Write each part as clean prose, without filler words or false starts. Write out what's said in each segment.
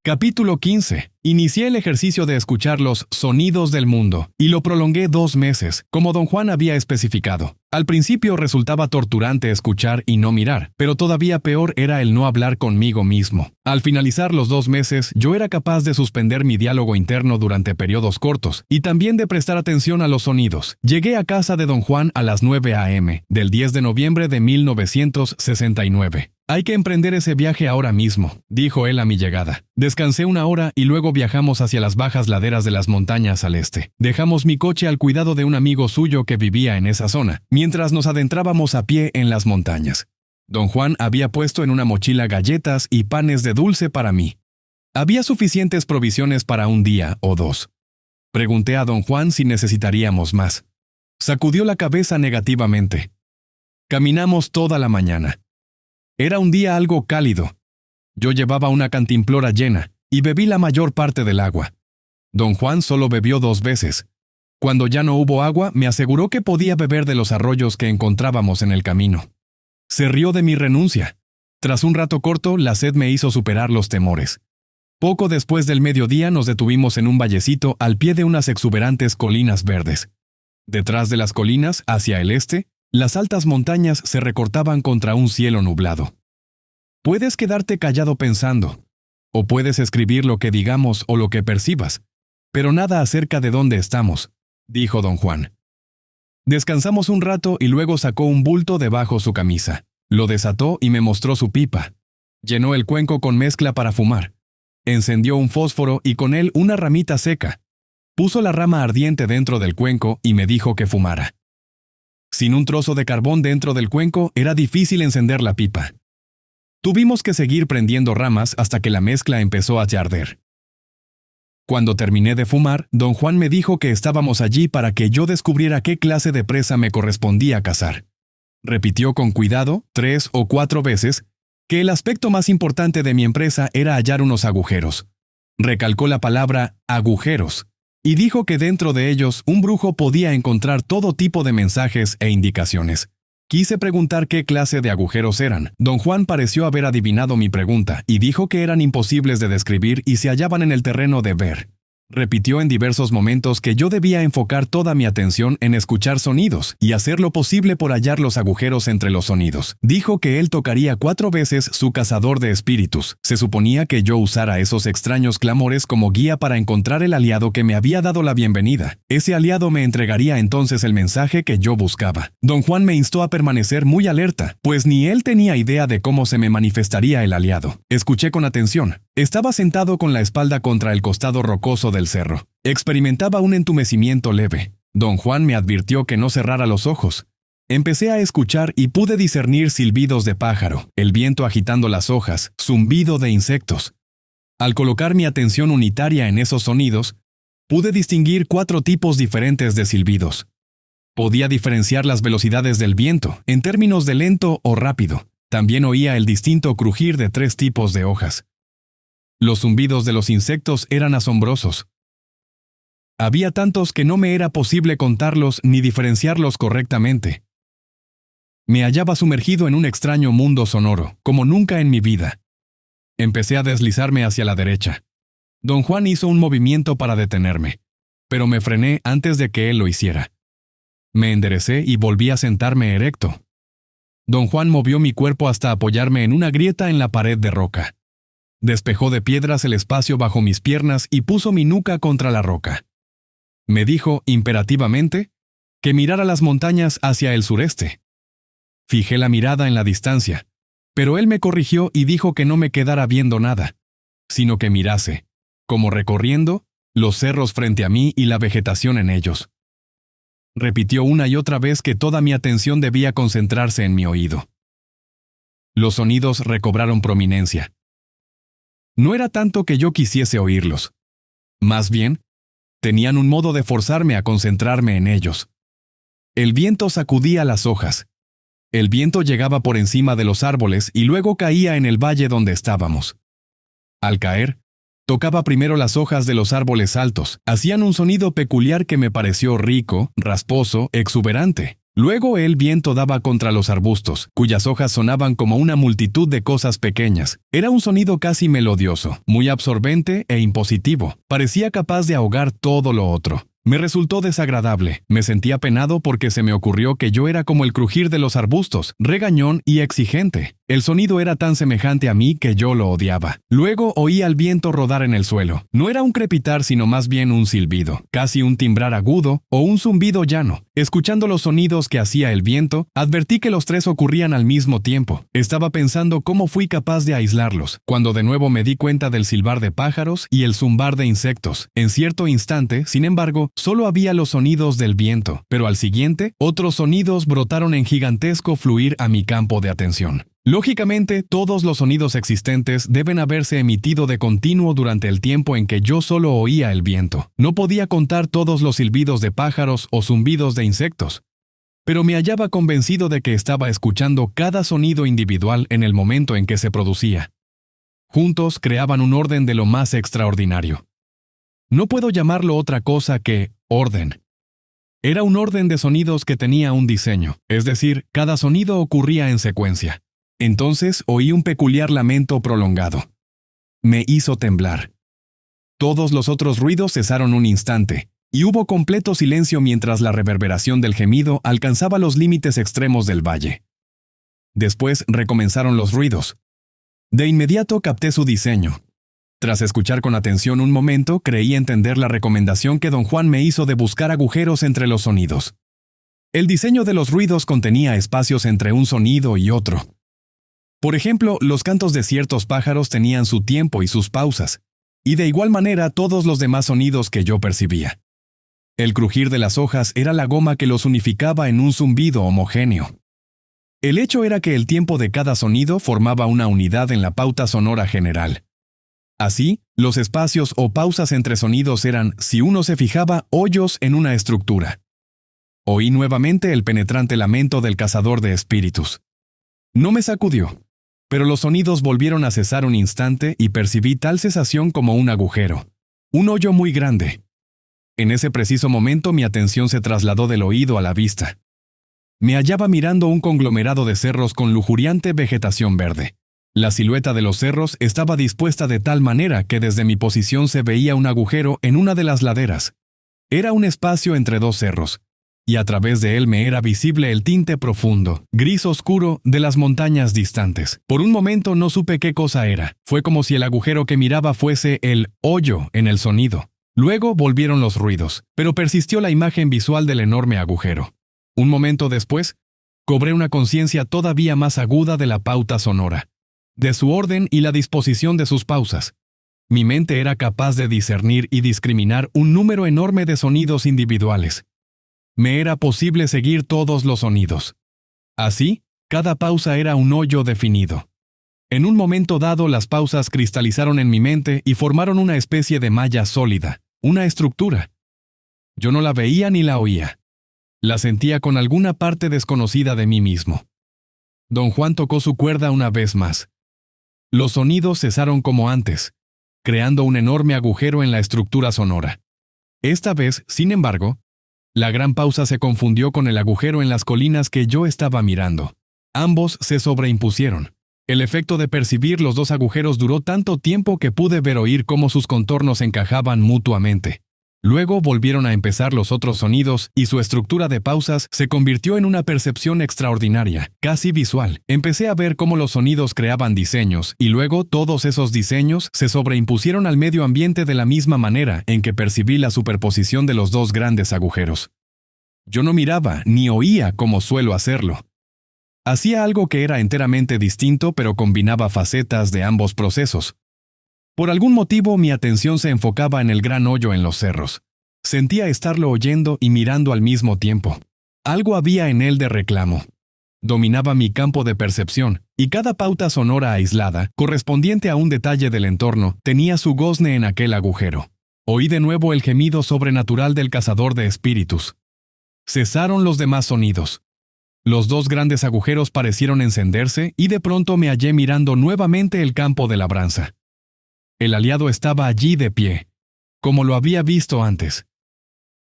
Capítulo 15. Inicié el ejercicio de escuchar los sonidos del mundo, y lo prolongué 2 meses, como don Juan había especificado. Al principio resultaba torturante escuchar y no mirar, pero todavía peor era el no hablar conmigo mismo. Al finalizar los 2 meses, yo era capaz de suspender mi diálogo interno durante periodos cortos, y también de prestar atención a los sonidos. Llegué a casa de don Juan a las 9 a.m., del 10 de noviembre de 1969. «Hay que emprender ese viaje ahora mismo», dijo él a mi llegada. Descansé 1 hora y luego viajamos hacia las bajas laderas de las montañas al este. Dejamos mi coche al cuidado de un amigo suyo que vivía en esa zona, mientras nos adentrábamos a pie en las montañas. Don Juan había puesto en una mochila galletas y panes de dulce para mí. Había suficientes provisiones para 1 día o 2. Pregunté a don Juan si necesitaríamos más. Sacudió la cabeza negativamente. Caminamos toda la mañana. Era un día algo cálido. Yo llevaba una cantimplora llena y bebí la mayor parte del agua. Don Juan solo bebió 2 veces. Cuando ya no hubo agua, me aseguró que podía beber de los arroyos que encontrábamos en el camino. Se rió de mi renuncia. Tras un rato corto, la sed me hizo superar los temores. Poco después del mediodía nos detuvimos en un vallecito al pie de unas exuberantes colinas verdes. Detrás de las colinas, hacia el este, las altas montañas se recortaban contra un cielo nublado. Puedes quedarte callado pensando, o puedes escribir lo que digamos o lo que percibas, pero nada acerca de dónde estamos, dijo don Juan. Descansamos un rato y luego sacó un bulto debajo su camisa. Lo desató y me mostró su pipa. Llenó el cuenco con mezcla para fumar. Encendió un fósforo y con él una ramita seca. Puso la rama ardiente dentro del cuenco y me dijo que fumara. Sin un trozo de carbón dentro del cuenco, era difícil encender la pipa. Tuvimos que seguir prendiendo ramas hasta que la mezcla empezó a arder. Cuando terminé de fumar, don Juan me dijo que estábamos allí para que yo descubriera qué clase de presa me correspondía cazar. Repitió con cuidado, 3 o 4 veces, que el aspecto más importante de mi empresa era hallar unos agujeros. Recalcó la palabra agujeros. Y dijo que dentro de ellos un brujo podía encontrar todo tipo de mensajes e indicaciones. Quise preguntar qué clase de agujeros eran. Don Juan pareció haber adivinado mi pregunta y dijo que eran imposibles de describir y se hallaban en el terreno de ver. Repitió en diversos momentos que yo debía enfocar toda mi atención en escuchar sonidos y hacer lo posible por hallar los agujeros entre los sonidos. Dijo que él tocaría 4 veces su cazador de espíritus. Se suponía que yo usara esos extraños clamores como guía para encontrar el aliado que me había dado la bienvenida. Ese aliado me entregaría entonces el mensaje que yo buscaba. Don Juan me instó a permanecer muy alerta, pues ni él tenía idea de cómo se me manifestaría el aliado. Escuché con atención. Estaba sentado con la espalda contra el costado rocoso del cerro. Experimentaba un entumecimiento leve. Don Juan me advirtió que no cerrara los ojos. Empecé a escuchar y pude discernir silbidos de pájaro, el viento agitando las hojas, zumbido de insectos. Al colocar mi atención unitaria en esos sonidos, pude distinguir 4 tipos diferentes de silbidos. Podía diferenciar las velocidades del viento, en términos de lento o rápido. También oía el distinto crujir de 3 tipos de hojas. Los zumbidos de los insectos eran asombrosos. Había tantos que no me era posible contarlos ni diferenciarlos correctamente. Me hallaba sumergido en un extraño mundo sonoro, como nunca en mi vida. Empecé a deslizarme hacia la derecha. Don Juan hizo un movimiento para detenerme, pero me frené antes de que él lo hiciera. Me enderecé y volví a sentarme erecto. Don Juan movió mi cuerpo hasta apoyarme en una grieta en la pared de roca. Despejó de piedras el espacio bajo mis piernas y puso mi nuca contra la roca. Me dijo, imperativamente, que mirara las montañas hacia el sureste. Fijé la mirada en la distancia, pero él me corrigió y dijo que no me quedara viendo nada, sino que mirase, como recorriendo, los cerros frente a mí y la vegetación en ellos. Repitió una y otra vez que toda mi atención debía concentrarse en mi oído. Los sonidos recobraron prominencia. No era tanto que yo quisiese oírlos. Más bien, tenían un modo de forzarme a concentrarme en ellos. El viento sacudía las hojas. El viento llegaba por encima de los árboles y luego caía en el valle donde estábamos. Al caer, tocaba primero las hojas de los árboles altos. Hacían un sonido peculiar que me pareció rico, rasposo, exuberante. Luego el viento daba contra los arbustos, cuyas hojas sonaban como una multitud de cosas pequeñas. Era un sonido casi melodioso, muy absorbente e impositivo. Parecía capaz de ahogar todo lo otro. Me resultó desagradable. Me sentía penado porque se me ocurrió que yo era como el crujir de los arbustos, regañón y exigente. El sonido era tan semejante a mí que yo lo odiaba. Luego oí al viento rodar en el suelo. No era un crepitar, sino más bien un silbido, casi un timbrar agudo o un zumbido llano. Escuchando los sonidos que hacía el viento, advertí que los tres ocurrían al mismo tiempo. Estaba pensando cómo fui capaz de aislarlos, cuando de nuevo me di cuenta del silbar de pájaros y el zumbar de insectos. En cierto instante, sin embargo, solo había los sonidos del viento, pero al siguiente, otros sonidos brotaron en gigantesco fluir a mi campo de atención. Lógicamente, todos los sonidos existentes deben haberse emitido de continuo durante el tiempo en que yo solo oía el viento. No podía contar todos los silbidos de pájaros o zumbidos de insectos, pero me hallaba convencido de que estaba escuchando cada sonido individual en el momento en que se producía. Juntos creaban un orden de lo más extraordinario. No puedo llamarlo otra cosa que orden. Era un orden de sonidos que tenía un diseño, es decir, cada sonido ocurría en secuencia. Entonces oí un peculiar lamento prolongado. Me hizo temblar. Todos los otros ruidos cesaron un instante, y hubo completo silencio mientras la reverberación del gemido alcanzaba los límites extremos del valle. Después recomenzaron los ruidos. De inmediato capté su diseño. Tras escuchar con atención un momento, creí entender la recomendación que don Juan me hizo de buscar agujeros entre los sonidos. El diseño de los ruidos contenía espacios entre un sonido y otro. Por ejemplo, los cantos de ciertos pájaros tenían su tiempo y sus pausas, y de igual manera todos los demás sonidos que yo percibía. El crujir de las hojas era la goma que los unificaba en un zumbido homogéneo. El hecho era que el tiempo de cada sonido formaba una unidad en la pauta sonora general. Así, los espacios o pausas entre sonidos eran, si uno se fijaba, hoyos en una estructura. Oí nuevamente el penetrante lamento del cazador de espíritus. No me sacudió, pero los sonidos volvieron a cesar un instante y percibí tal cesación como un agujero, un hoyo muy grande. En ese preciso momento mi atención se trasladó del oído a la vista. Me hallaba mirando un conglomerado de cerros con lujuriante vegetación verde. La silueta de los cerros estaba dispuesta de tal manera que desde mi posición se veía un agujero en una de las laderas. Era un espacio entre dos cerros, y a través de él me era visible el tinte profundo, gris oscuro, de las montañas distantes. Por un momento no supe qué cosa era. Fue como si el agujero que miraba fuese el hoyo en el sonido. Luego volvieron los ruidos, pero persistió la imagen visual del enorme agujero. Un momento después, cobré una conciencia todavía más aguda de la pauta sonora, de su orden y la disposición de sus pausas. Mi mente era capaz de discernir y discriminar un número enorme de sonidos individuales. Me era posible seguir todos los sonidos. Así, cada pausa era un hoyo definido. En un momento dado, las pausas cristalizaron en mi mente y formaron una especie de malla sólida, una estructura. Yo no la veía ni la oía. La sentía con alguna parte desconocida de mí mismo. Don Juan tocó su cuerda una vez más. Los sonidos cesaron como antes, creando un enorme agujero en la estructura sonora. Esta vez, sin embargo, la gran pausa se confundió con el agujero en las colinas que yo estaba mirando. Ambos se sobreimpusieron. El efecto de percibir los dos agujeros duró tanto tiempo que pude ver oír cómo sus contornos encajaban mutuamente. Luego volvieron a empezar los otros sonidos y su estructura de pausas se convirtió en una percepción extraordinaria, casi visual. Empecé a ver cómo los sonidos creaban diseños y luego todos esos diseños se sobreimpusieron al medio ambiente de la misma manera en que percibí la superposición de los dos grandes agujeros. Yo no miraba ni oía como suelo hacerlo. Hacía algo que era enteramente distinto, pero combinaba facetas de ambos procesos. Por algún motivo mi atención se enfocaba en el gran hoyo en los cerros. Sentía estarlo oyendo y mirando al mismo tiempo. Algo había en él de reclamo. Dominaba mi campo de percepción, y cada pauta sonora aislada, correspondiente a un detalle del entorno, tenía su gozne en aquel agujero. Oí de nuevo el gemido sobrenatural del cazador de espíritus. Cesaron los demás sonidos. Los dos grandes agujeros parecieron encenderse y de pronto me hallé mirando nuevamente el campo de labranza. El aliado estaba allí de pie, como lo había visto antes.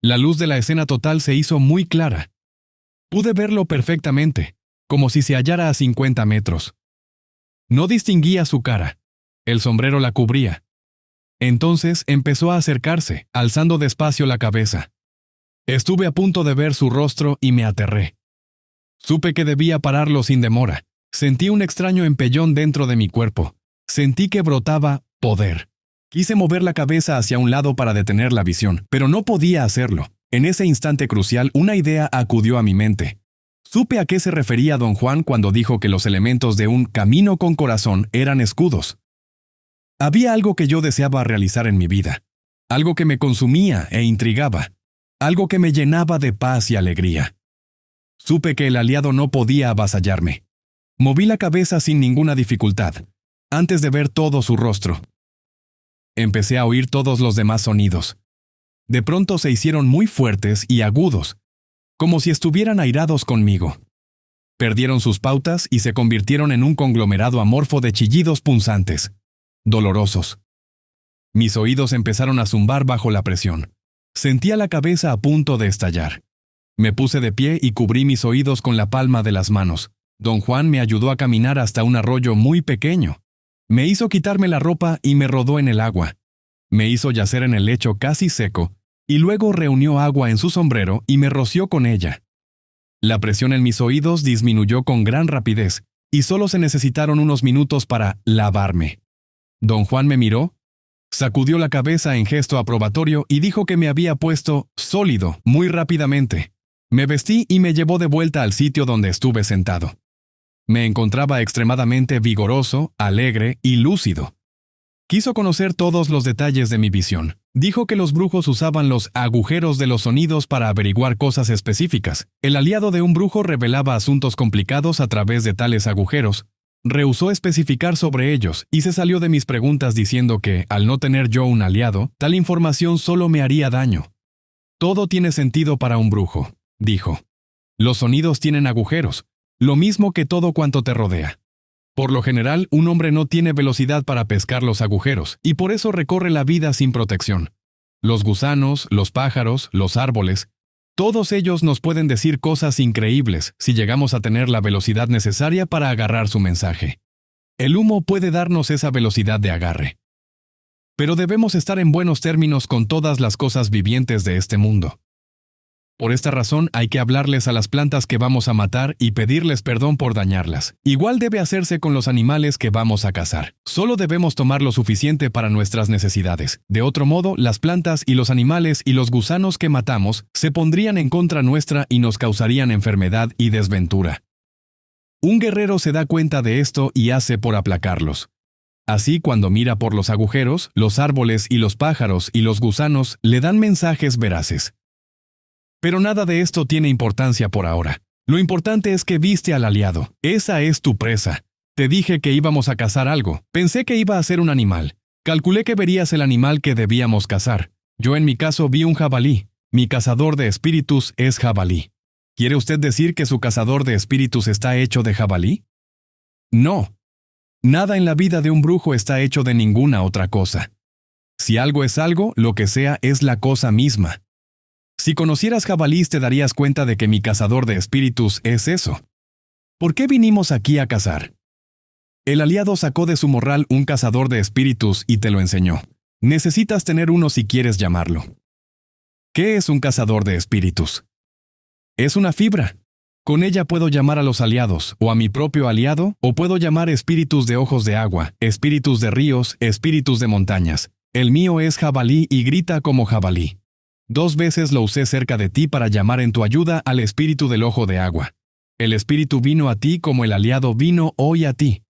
La luz de la escena total se hizo muy clara. Pude verlo perfectamente, como si se hallara a 50 metros. No distinguía su cara. El sombrero la cubría. Entonces empezó a acercarse, alzando despacio la cabeza. Estuve a punto de ver su rostro y me aterré. Supe que debía pararlo sin demora. Sentí un extraño empellón dentro de mi cuerpo. Sentí que brotaba poder. Quise mover la cabeza hacia un lado para detener la visión, pero no podía hacerlo. En ese instante crucial, una idea acudió a mi mente. Supe a qué se refería don Juan cuando dijo que los elementos de un camino con corazón eran escudos. Había algo que yo deseaba realizar en mi vida, algo que me consumía e intrigaba, algo que me llenaba de paz y alegría. Supe que el aliado no podía avasallarme. Moví la cabeza sin ninguna dificultad, antes de ver todo su rostro. Empecé a oír todos los demás sonidos. De pronto se hicieron muy fuertes y agudos, como si estuvieran airados conmigo. Perdieron sus pautas y se convirtieron en un conglomerado amorfo de chillidos punzantes, dolorosos. Mis oídos empezaron a zumbar bajo la presión. Sentía la cabeza a punto de estallar. Me puse de pie y cubrí mis oídos con la palma de las manos. Don Juan me ayudó a caminar hasta un arroyo muy pequeño. Me hizo quitarme la ropa y me rodó en el agua. Me hizo yacer en el lecho casi seco, y luego reunió agua en su sombrero y me roció con ella. La presión en mis oídos disminuyó con gran rapidez, y solo se necesitaron unos minutos para lavarme. Don Juan me miró, sacudió la cabeza en gesto aprobatorio y dijo que me había puesto sólido muy rápidamente. Me vestí y me llevó de vuelta al sitio donde estuve sentado. Me encontraba extremadamente vigoroso, alegre y lúcido. Quiso conocer todos los detalles de mi visión. Dijo que los brujos usaban los agujeros de los sonidos para averiguar cosas específicas. El aliado de un brujo revelaba asuntos complicados a través de tales agujeros. Rehusó especificar sobre ellos y se salió de mis preguntas diciendo que, al no tener yo un aliado, tal información solo me haría daño. Todo tiene sentido para un brujo, dijo. Los sonidos tienen agujeros, lo mismo que todo cuanto te rodea. Por lo general, un hombre no tiene velocidad para pescar los agujeros, y por eso recorre la vida sin protección. Los gusanos, los pájaros, los árboles, todos ellos nos pueden decir cosas increíbles si llegamos a tener la velocidad necesaria para agarrar su mensaje. El humo puede darnos esa velocidad de agarre. Pero debemos estar en buenos términos con todas las cosas vivientes de este mundo. Por esta razón hay que hablarles a las plantas que vamos a matar y pedirles perdón por dañarlas. Igual debe hacerse con los animales que vamos a cazar. Solo debemos tomar lo suficiente para nuestras necesidades. De otro modo, las plantas y los animales y los gusanos que matamos se pondrían en contra nuestra y nos causarían enfermedad y desventura. Un guerrero se da cuenta de esto y hace por aplacarlos. Así, cuando mira por los agujeros, los árboles y los pájaros y los gusanos le dan mensajes veraces. Pero nada de esto tiene importancia por ahora. Lo importante es que viste al aliado. Esa es tu presa. Te dije que íbamos a cazar algo. Pensé que iba a ser un animal. Calculé que verías el animal que debíamos cazar. Yo en mi caso vi un jabalí. Mi cazador de espíritus es jabalí. ¿Quiere usted decir que su cazador de espíritus está hecho de jabalí? No. Nada en la vida de un brujo está hecho de ninguna otra cosa. Si algo es algo, lo que sea es la cosa misma. Si conocieras jabalís te darías cuenta de que mi cazador de espíritus es eso. ¿Por qué vinimos aquí a cazar? El aliado sacó de su morral un cazador de espíritus y te lo enseñó. Necesitas tener uno si quieres llamarlo. ¿Qué es un cazador de espíritus? Es una fibra. Con ella puedo llamar a los aliados, o a mi propio aliado, o puedo llamar espíritus de ojos de agua, espíritus de ríos, espíritus de montañas. El mío es jabalí y grita como jabalí. 2 veces lo usé cerca de ti para llamar en tu ayuda al espíritu del ojo de agua. El espíritu vino a ti como el aliado vino hoy a ti.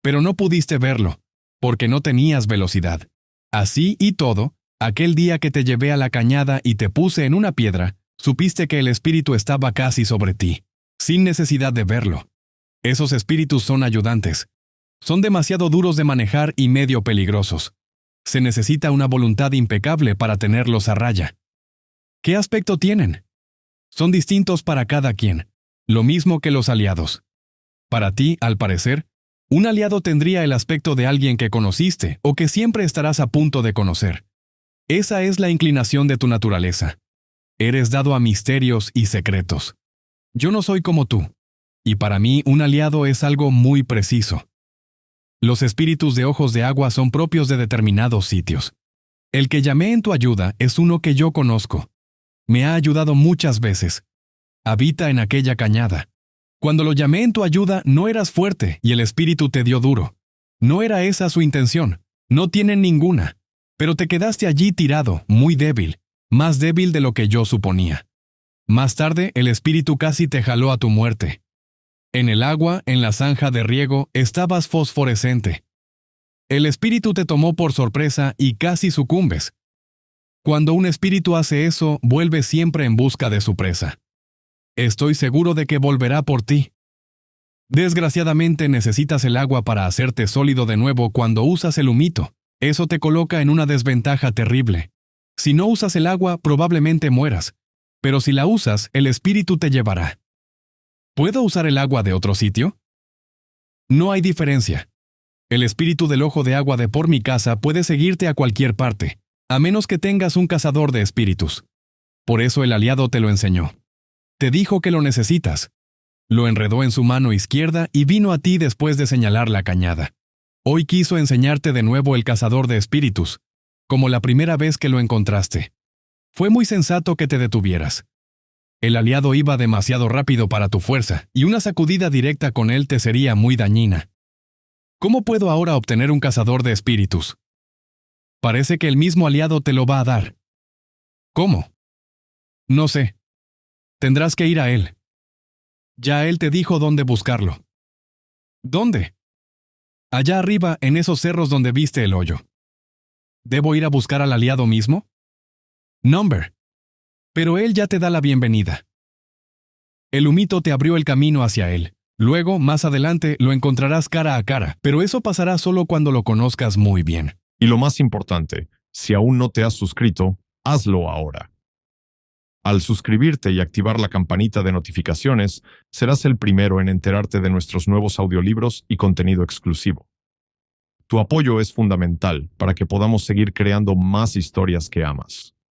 Pero no pudiste verlo, porque no tenías velocidad. Así y todo, aquel día que te llevé a la cañada y te puse en una piedra, supiste que el espíritu estaba casi sobre ti, sin necesidad de verlo. Esos espíritus son ayudantes. Son demasiado duros de manejar y medio peligrosos. Se necesita una voluntad impecable para tenerlos a raya. ¿Qué aspecto tienen? Son distintos para cada quien, lo mismo que los aliados. Para ti, al parecer, un aliado tendría el aspecto de alguien que conociste o que siempre estarás a punto de conocer. Esa es la inclinación de tu naturaleza. Eres dado a misterios y secretos. Yo no soy como tú, y para mí un aliado es algo muy preciso. Los espíritus de ojos de agua son propios de determinados sitios. El que llamé en tu ayuda es uno que yo conozco. Me ha ayudado muchas veces. Habita en aquella cañada. Cuando lo llamé en tu ayuda no eras fuerte y el espíritu te dio duro. No era esa su intención. No tienen ninguna. Pero te quedaste allí tirado, muy débil, más débil de lo que yo suponía. Más tarde el espíritu casi te jaló a tu muerte. En el agua, en la zanja de riego, estabas fosforescente. El espíritu te tomó por sorpresa y casi sucumbes. Cuando un espíritu hace eso, vuelve siempre en busca de su presa. Estoy seguro de que volverá por ti. Desgraciadamente necesitas el agua para hacerte sólido de nuevo cuando usas el humito. Eso te coloca en una desventaja terrible. Si no usas el agua, probablemente mueras. Pero si la usas, el espíritu te llevará. ¿Puedo usar el agua de otro sitio? No hay diferencia. El espíritu del ojo de agua de por mi casa puede seguirte a cualquier parte, a menos que tengas un cazador de espíritus. Por eso el aliado te lo enseñó. Te dijo que lo necesitas. Lo enredó en su mano izquierda y vino a ti después de señalar la cañada. Hoy quiso enseñarte de nuevo el cazador de espíritus, como la primera vez que lo encontraste. Fue muy sensato que te detuvieras. El aliado iba demasiado rápido para tu fuerza, y una sacudida directa con él te sería muy dañina. ¿Cómo puedo ahora obtener un cazador de espíritus? Parece que el mismo aliado te lo va a dar. ¿Cómo? No sé. Tendrás que ir a él. Ya él te dijo dónde buscarlo. ¿Dónde? Allá arriba, en esos cerros donde viste el hoyo. ¿Debo ir a buscar al aliado mismo? Number. Pero él ya te da la bienvenida. El humito te abrió el camino hacia él. Luego, más adelante, lo encontrarás cara a cara, pero eso pasará solo cuando lo conozcas muy bien. Y lo más importante, si aún no te has suscrito, hazlo ahora. Al suscribirte y activar la campanita de notificaciones, serás el primero en enterarte de nuestros nuevos audiolibros y contenido exclusivo. Tu apoyo es fundamental para que podamos seguir creando más historias que amas.